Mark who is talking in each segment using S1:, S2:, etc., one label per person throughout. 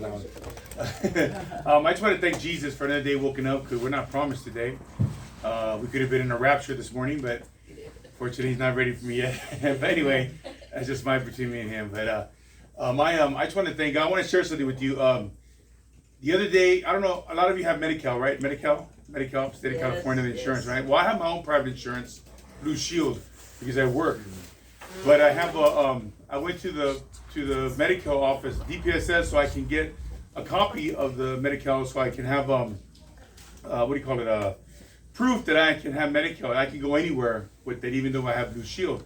S1: loud. I just want to thank Jesus for another day woken up, because we're not promised today. We could have been in a rapture this morning, but fortunately he's not ready for me yet. But anyway, that's just mine between me and him. But I just want to thank God. I want to share something with you. The other day, I don't know, a lot of you have Medi-Cal, right? Medi-Cal, State of California, the insurance, right? Well, I have my own private insurance, Blue Shield, because I work. But I have I went to the Medi-Cal office, DPSS, so I can get a copy of the Medi-Cal, so I can have proof that I can have Medi-Cal. I can go anywhere with it, even though I have Blue Shield.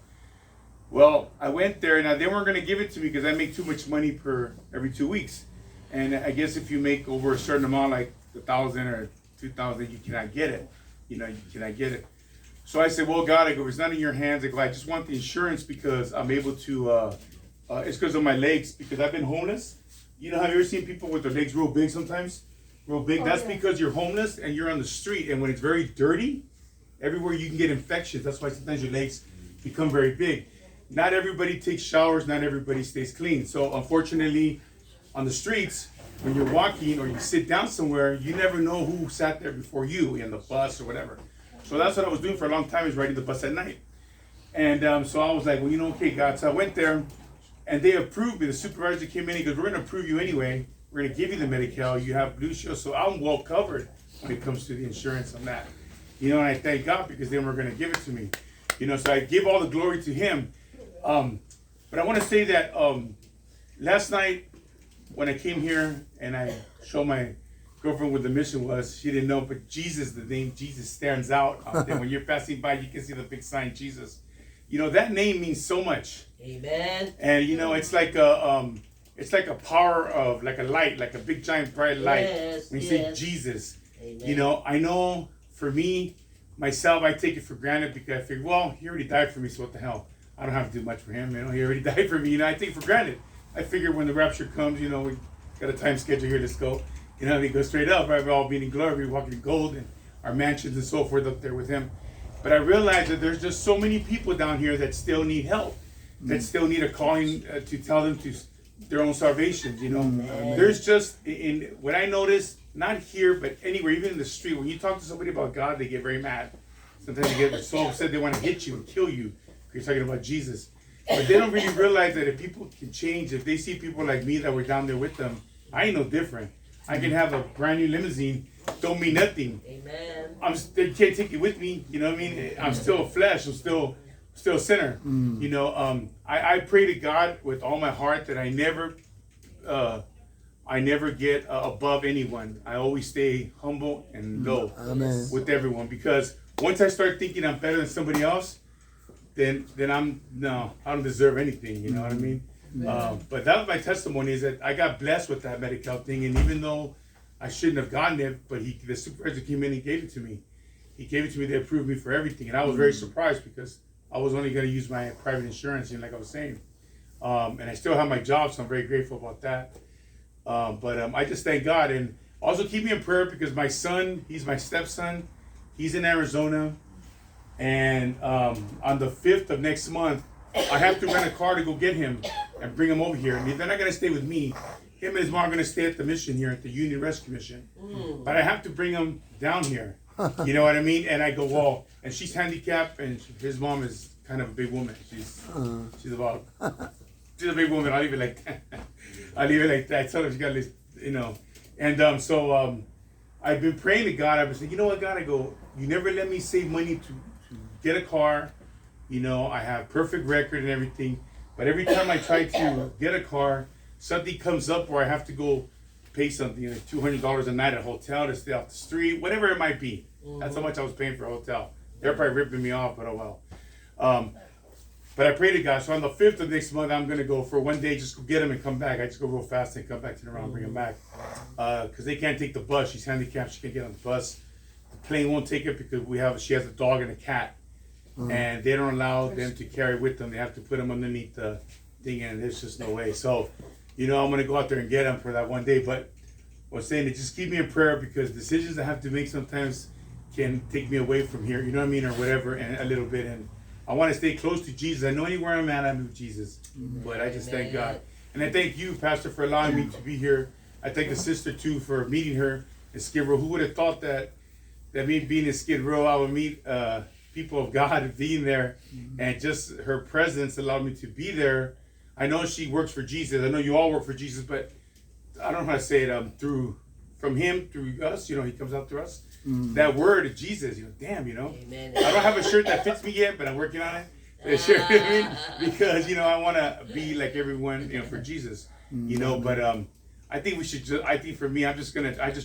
S1: Well, I went there, and they weren't going to give it to me because I make too much money per every 2 weeks. And I guess if you make over a certain amount, like 1,000 or 2,000, you cannot get it. You cannot get it. So I said, well, God, I go, it's not in your hands. I go, I just want the insurance because I'm able to, it's because of my legs, because I've been homeless. You know, have you ever seen people with their legs real big sometimes? Real big. That's because you're homeless and you're on the street. And when it's very dirty, everywhere you can get infections. That's why sometimes your legs become very big. Not everybody takes showers. Not everybody stays clean. So unfortunately, on the streets, when you're walking or you sit down somewhere, you never know who sat there before you in the bus or whatever. So that's what I was doing for a long time, is riding the bus at night. And so I was like, well, okay, God. So I went there, and they approved me. The supervisor came in and goes, we're going to approve you anyway. We're going to give you the Medi-Cal. You have Blue Shield. So I'm well covered when it comes to the insurance on that. And I thank God, because they were going to give it to me. So I give all the glory to him. But I want to say that last night, when I came here and I showed my girlfriend what the mission was, she didn't know, but Jesus, the name Jesus stands out. When you're passing by, you can see the big sign, Jesus. That name means so much.
S2: Amen.
S1: And it's like a power of, like a light, like a big giant bright light.
S2: Yes,
S1: when you say Jesus.
S2: Amen.
S1: I know for me, myself, I take it for granted, because I figure, well, he already died for me, so what the hell? I don't have to do much for him. He already died for me. I take it for granted. I figure when the rapture comes, we got a time schedule here. Let's go. We go straight up, right? We're all being in glory, we're walking in gold, and our mansions and so forth up there with him. But I realize that there's just so many people down here that still need help, that still need a calling to tell them to their own salvations. There's just, in what I noticed, not here, but anywhere, even in the street, when you talk to somebody about God, they get very mad. Sometimes they get so upset they want to hit you and kill you because you're talking about Jesus. But they don't really realize that if people can change, if they see people like me that were down there with them, I ain't no different. I can have a brand new limousine, don't mean nothing.
S2: Amen.
S1: They can't take it with me, you know what I mean? I'm still a flesh, I'm still a sinner. I pray to God with all my heart that I never get above anyone. I always stay humble and low with everyone, because once I start thinking I'm better than somebody else, then I don't deserve anything, you know what I mean? But that was my testimony, is that I got blessed with that Medi-Cal thing, and even though I shouldn't have gotten it, but the supervisor came in and gave it to me. He gave it to me, they approved me for everything, and I was very surprised, because I was only going to use my private insurance, like I was saying. And I still have my job, so I'm very grateful about that. But I just thank God, and also keep me in prayer, because my son, he's my stepson, he's in Arizona. And on the 5th of next month, I have to rent a car to go get him and bring him over here. And they're not going to stay with me. Him and his mom are going to stay at the mission here, at the Union Rescue Mission. But I have to bring him down here. You know what I mean? And I go, well, and she's handicapped, and his mom is kind of a big woman. She's a big woman. I'll leave it like that. I tell her she got this, And so I've been praying to God. I've been saying, you know what, God? I go, you never let me save money to get a car. I have perfect record and everything. But every time I try to get a car, something comes up where I have to go pay something, like $200 a night at a hotel to stay off the street, whatever it might be. That's how much I was paying for a hotel. They're probably ripping me off, but oh well. But I pray to God. So on the 5th of next month, I'm going to go for one day, just go get him and come back. I just go real fast and come back to the round, bring him back. Because they can't take the bus. She's handicapped. She can't get on the bus. The plane won't take it because she has a dog and a cat. And they don't allow them to carry with them. They have to put them underneath the thing, and there's just no way. So, I'm going to go out there and get them for that one day. But I was saying to just keep me in prayer, because decisions I have to make sometimes can take me away from here, you know what I mean, or whatever, and a little bit. And I want to stay close to Jesus. I know anywhere I'm at, I'm with Jesus. But I just thank God. And I thank you, Pastor, for allowing me to be here I thank the sister too for meeting her in Skid Row. Who would have thought that me being in Skid Row, I would meet people of God being there, and just her presence allowed me to be there. I know she works for Jesus. I know you all work for Jesus, but I don't know how to say it. From him through us, he comes out through us. That word Jesus, damn,
S2: Amen.
S1: I don't have a shirt that fits me yet, but I'm working on it. Sure, because I want to be like everyone, for Jesus, But I think we should just. I think for me, I just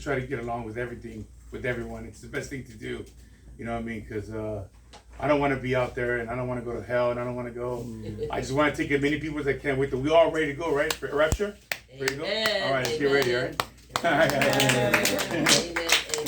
S1: try to get along with everything, with everyone. It's the best thing to do, you know what I mean? Because I don't want to be out there, and I don't want to go to hell, and I don't want to go. I just want to take as many people as I can with. We all ready to go, right? For rapture, ready to go. All right, let's get ready, all right.
S2: Amen. Amen.